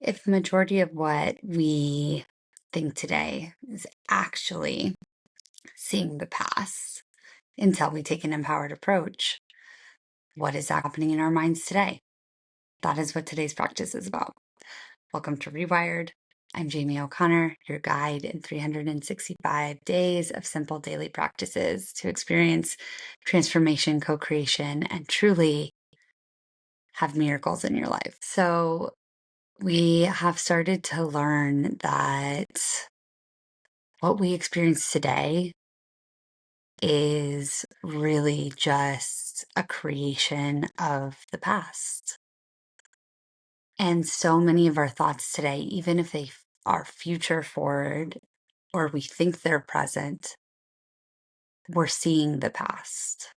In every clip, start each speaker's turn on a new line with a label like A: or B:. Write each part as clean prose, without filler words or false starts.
A: If the majority of what we think today is actually seeing the past until we take an empowered approach, what is happening in our minds today? That is what today's practice is about. Welcome to ReWired. I'm Jamie O'Connor, your guide in 365 days of simple daily practices to experience transformation, co-creation, and truly have miracles in your life. So we have started to learn that what we experience today is really just a creation of the past. And so many of our thoughts today, even if they are future forward or we think they're present, we're seeing the past.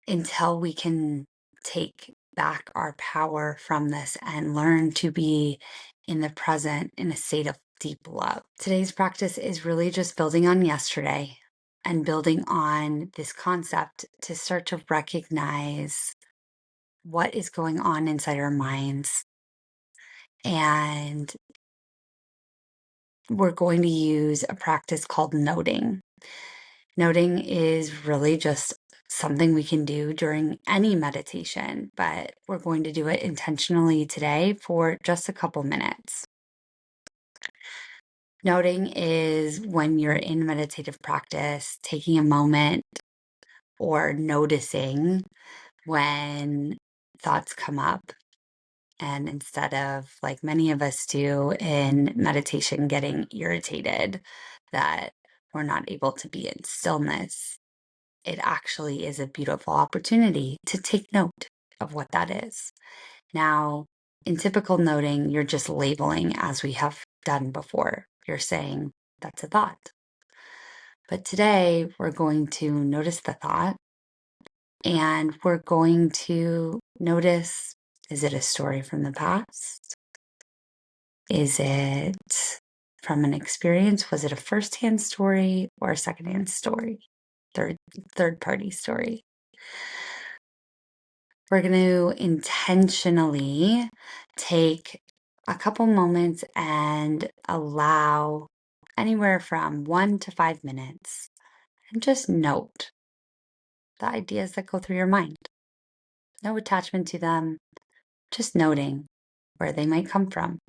A: Until we can take back our power from this and learn to be in the present in a state of deep love. Today's practice is really just building on yesterday and building on this concept to start to recognize what is going on inside our minds. And we're going to use a practice called noting. Noting is really just something we can do during any meditation, but we're going to do it intentionally today for just a couple minutes. Noting is when you're in meditative practice, taking a moment or noticing when thoughts come up. And instead of, like many of us do in meditation, getting irritated that we're not able to be in stillness, it actually is a beautiful opportunity to take note of what that is. Now, in typical noting, you're just labeling as we have done before. You're saying that's a thought. But today we're going to notice the thought and we're going to notice, is it a story from the past? Is it from an experience? Was it a first-hand story or a second-hand story? Third-party story? We're going to intentionally take a couple moments and allow anywhere from 1 to 5 minutes and just note the ideas that go through your mind. No attachment to them, just noting where they might come from.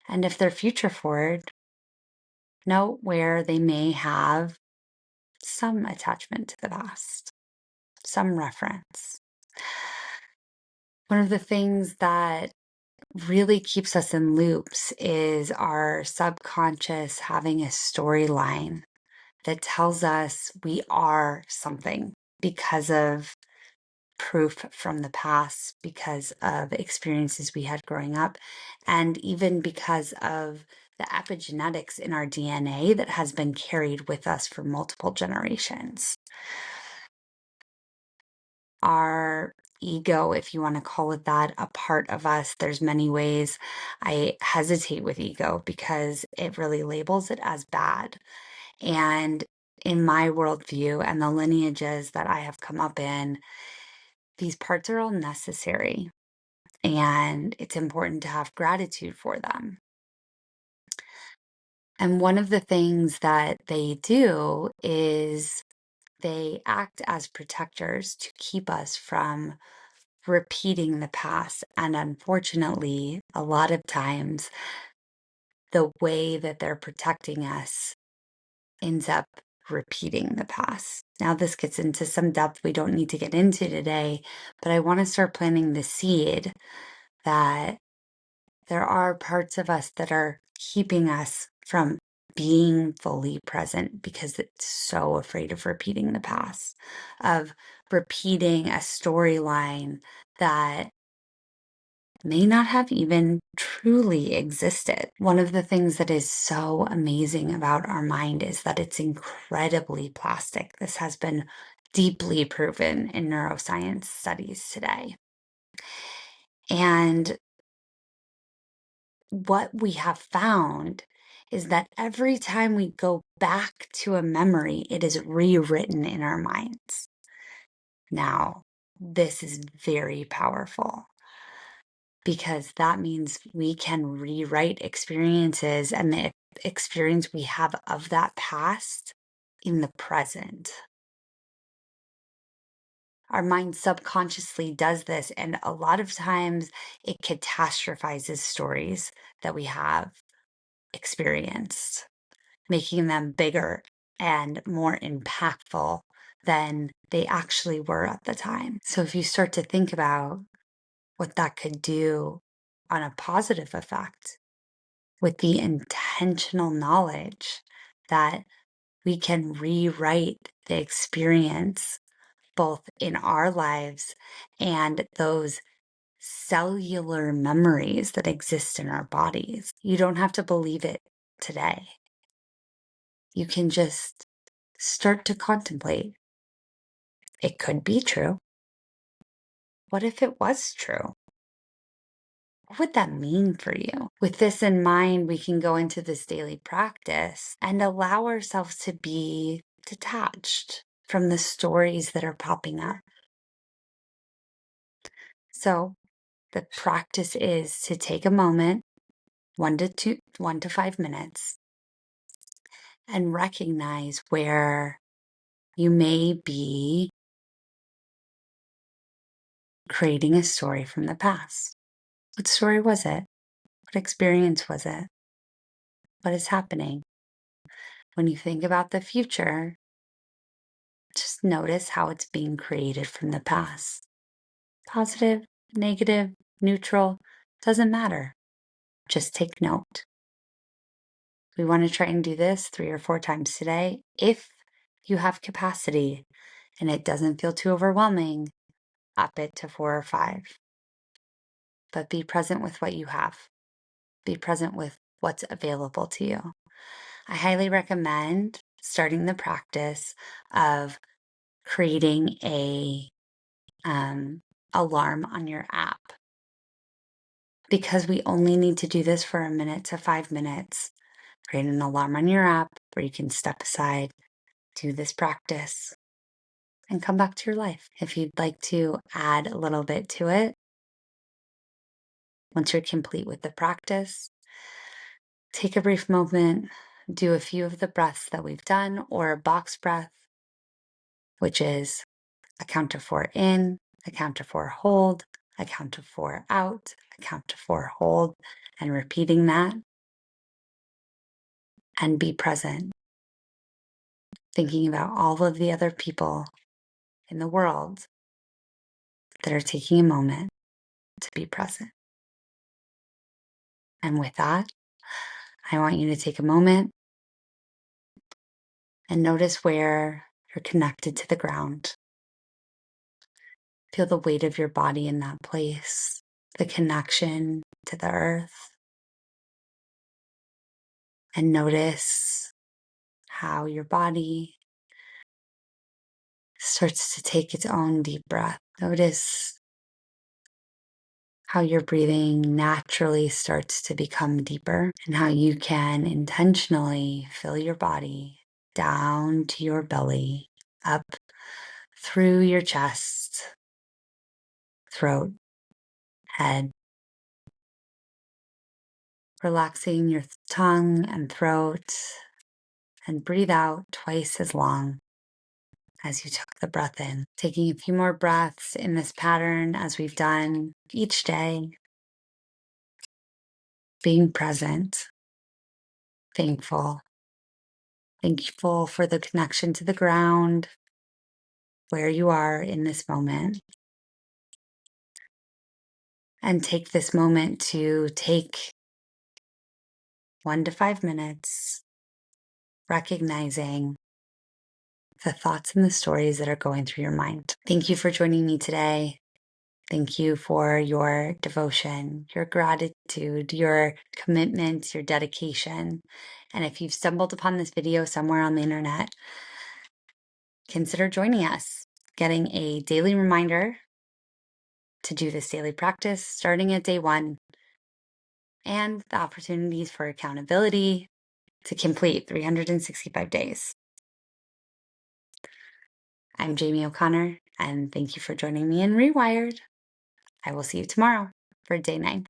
A: And if they're future forward, note where they may have some attachment to the past, some reference. One of the things that really keeps us in loops is our subconscious having a storyline that tells us we are something because of proof from the past, because of experiences we had growing up, and even because of the epigenetics in our DNA that has been carried with us for multiple generations. Our ego, if you want to call it that, a part of us. There's many ways. I hesitate with ego because it really labels it as bad. And in my worldview and the lineages that I have come up in, these parts are all necessary. And it's important to have gratitude for them. And one of the things that they do is they act as protectors to keep us from repeating the past. And unfortunately, a lot of times, the way that they're protecting us ends up repeating the past. Now, this gets into some depth we don't need to get into today, but I want to start planting the seed that there are parts of us that are keeping us from being fully present because it's so afraid of repeating the past, of repeating a storyline that may not have even truly existed. One of the things that is so amazing about our mind is that it's incredibly plastic. This has been deeply proven in neuroscience studies today. And what we have found is that every time we go back to a memory, it is rewritten in our minds. Now, this is very powerful. because that means we can rewrite experiences and the experience we have of that past in the present. Our mind subconsciously does this, and a lot of times it catastrophizes stories that we have experienced, making them bigger and more impactful than they actually were at the time. So if you start to think about what that could do on a positive effect with the intentional knowledge that we can rewrite the experience both in our lives and those cellular memories that exist in our bodies. You don't have to believe it today. You can just start to contemplate. It could be true. What if it was true? What would that mean for you? With this in mind, we can go into this daily practice and allow ourselves to be detached from the stories that are popping up. So the practice is to take a moment, 1 to 5 minutes, and recognize where you may be creating a story from the past. What story was it? What experience was it? What is happening? When you think about the future, just notice how it's being created from the past. Positive, negative, neutral, doesn't matter. Just take note. We want to try and do this 3 or 4 times today. If you have capacity and it doesn't feel too overwhelming, up it to 4 or 5. But be present with what you have. Be present with what's available to you. I highly recommend starting the practice of creating a alarm on your app, because we only need to do this for 1 to 5 minutes. Create an alarm on your app where you can step aside, do this practice, and come back to your life. If you'd like to add a little bit to it, once you're complete with the practice, take a brief moment, do a few of the breaths that we've done, or a box breath, which is a count to 4 in, a count to 4 hold, a count to 4 out, a count to 4 hold, and repeating that. And be present, thinking about all of the other people in the world that are taking a moment to be present. And with that, I want you to take a moment and notice where you're connected to the ground. Feel the weight of your body in that place, the connection to the earth. And notice how your body starts to take its own deep breath. Notice how your breathing naturally starts to become deeper, and how you can intentionally fill your body down to your belly, up through your chest, throat, head, relaxing your tongue and throat, and breathe out twice as long as you took the breath in. Taking a few more breaths in this pattern as we've done each day, being present, thankful, thankful for the connection to the ground, where you are in this moment. And take this moment to take 1 to 5 minutes, recognizing the thoughts and the stories that are going through your mind. Thank you for joining me today. Thank you for your devotion, your gratitude, your commitment, your dedication. And if you've stumbled upon this video somewhere on the internet, consider joining us, getting a daily reminder to do this daily practice starting at day 1, and the opportunities for accountability to complete 365 days. I'm Jamie O'Connor, and thank you for joining me in ReWired. I will see you tomorrow. for day 9.